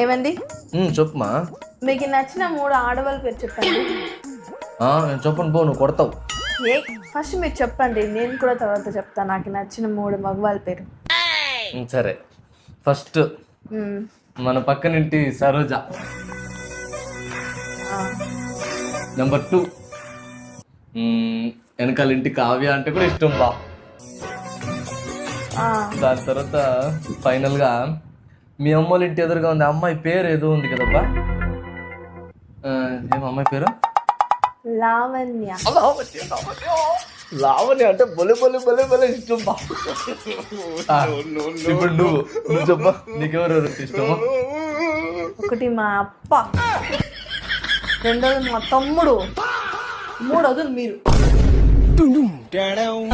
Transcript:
ఏమండి చెప్పుమా. మీకు నచ్చిన 3 ఆడవాళ్ళ పేరు చెప్పండి. నేను చెప్పను పో, నువ్వు కొడతావు. ఏ ఫస్ట్ మీరు చెప్పండి, నేను కూడా తర్వాత చెప్తాను నాకు నచ్చిన 3 మగవాళ్ళ పేరు. సరే, ఫస్ట్ మన పక్కనింటి సరోజ. నెంబర్ 2 వెనకాల ఇంటి కావ్య అంటే కూడా ఇష్టం బా. దాని తర్వాత ఫైనల్గా మీ అమ్మోళ్ళ ఇంటి ఎదురుగా ఉంది అమ్మాయి పేరు ఏదో ఉంది కదబ్బా, ఏం అమ్మాయి పేరు? లావణ్య. లావణ్య అంటే బొలే బొలే బొలే బొలే ఇష్టం బా. ఇప్పుడు నువ్వు చెప్పా, నీకెవరెవరు ఇష్టమా? 1 మా అప్ప, 2 మా తమ్ముడు, 3 మీరు. Down.